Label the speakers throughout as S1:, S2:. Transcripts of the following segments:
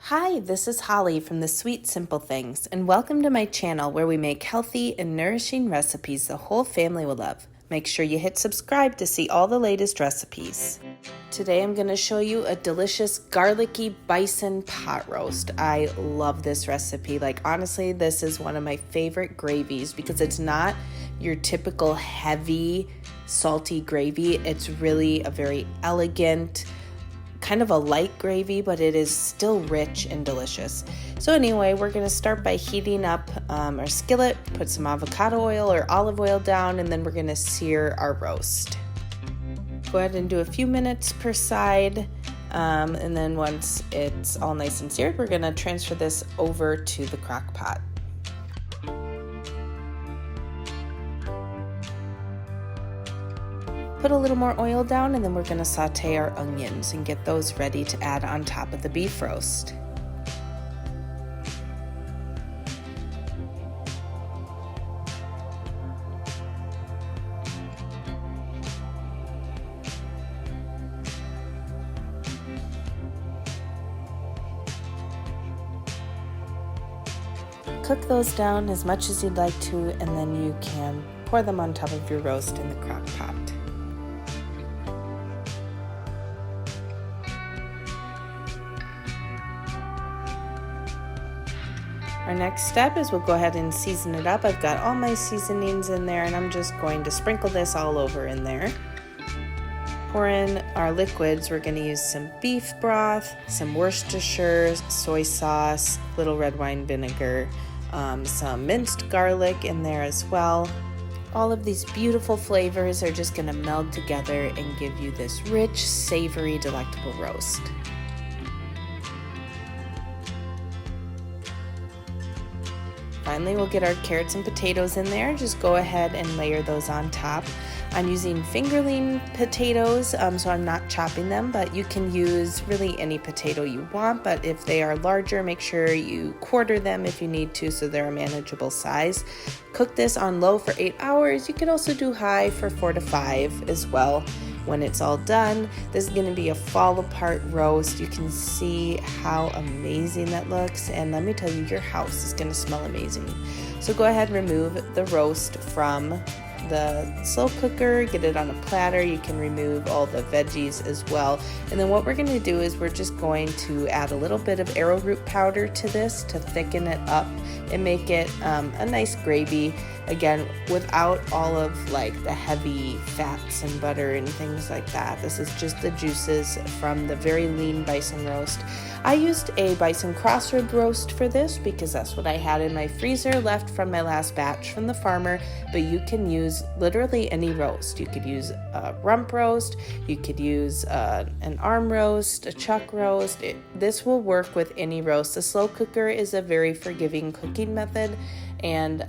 S1: Hi, this is Holly from the Sweet Simple Things, and welcome to my channel where we make healthy and nourishing recipes the whole family will love. Make sure you hit subscribe to see all the latest recipes. Today I'm going to show you a delicious garlicky bison pot roast. I love this recipe. Honestly, this is one of my favorite gravies because it's not your typical heavy, salty gravy. It's really a very elegant, kind of a light gravy, but it is still rich and delicious. So anyway, we're going to start by heating up our skillet, put some avocado oil or olive oil down, and then we're going to sear our roast. Go ahead and do a few minutes per side, and then once it's all nice and seared, we're going to transfer this over to the crock pot. Put a little more oil down, and then we're going to saute our onions and get those ready to add on top of the beef roast. Cook those down as much as you'd like to, and then you can pour them on top of your roast in the crock pot. Our next step is we'll go ahead and season it up. I've got all my seasonings in there, and I'm just going to sprinkle this all over in there. Pour in our liquids. We're going to use some beef broth, some Worcestershire, soy sauce, little red wine vinegar, some minced garlic in there as well. All of these beautiful flavors are just going to meld together and give you this rich, savory, delectable roast. Finally, we'll get our carrots and potatoes in there. Just go ahead and layer those on top. I'm using fingerling potatoes, so I'm not chopping them, but you can use really any potato you want, but if they are larger, make sure you quarter them if you need to so they're a manageable size. Cook this on low for 8 hours. You can also do high for 4 to 5 as well. When it's all done, this is going to be a fall apart roast. You can see how amazing that looks, and let me tell you, your house is going to smell amazing. So go ahead and remove the roast from the slow cooker, get it on a platter. You can remove all the veggies as well. And then what we're going to do is we're just going to add a little bit of arrowroot powder to this to thicken it up and make it a nice gravy. Again, without all of the heavy fats and butter and things like that. This is just the juices from the very lean bison roast. I used a bison crossrib roast for this because that's what I had in my freezer left from my last batch from the farmer, but you can use literally any roast. You could use a rump roast, you could use an arm roast, a chuck roast. This will work with any roast. The slow cooker is a very forgiving cooking method, and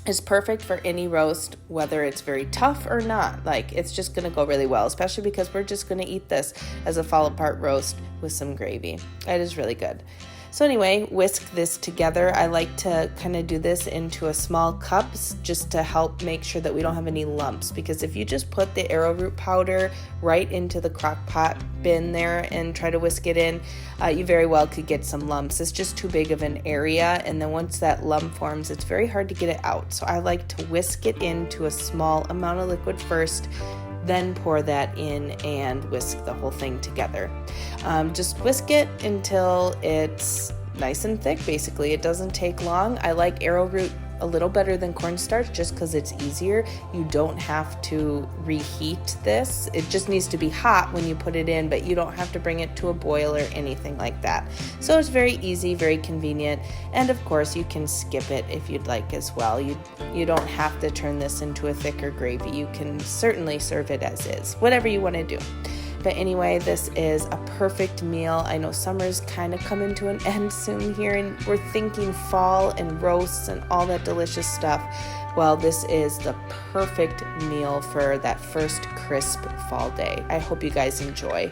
S1: is perfect for any roast, whether it's very tough or not. It's just gonna go really well, especially because we're just gonna eat this as a fall apart roast with some gravy. It is really good. So anyway, whisk this together. I like to kind of do this into a small cups just to help make sure that we don't have any lumps, because if you just put the arrowroot powder right into the crock pot bin there and try to whisk it in, you very well could get some lumps. It's just too big of an area, and then once that lump forms, it's very hard to get it out. So I like to whisk it into a small amount of liquid first, then pour that in and whisk the whole thing together. Just whisk it until it's nice and thick, basically. It doesn't take long. I like arrowroot a little better than cornstarch just because it's easier. You don't have to reheat this. It just needs to be hot when you put it in, but you don't have to bring it to a boil or anything like that. So it's very easy, very convenient, and of course you can skip it if you'd like as well. You don't have to turn this into a thicker gravy. You can certainly serve it as is, whatever you want to do. But anyway, this is a perfect meal. I know summer's kind of coming to an end soon here, and we're thinking fall and roasts and all that delicious stuff. Well, this is the perfect meal for that first crisp fall day. I hope you guys enjoy.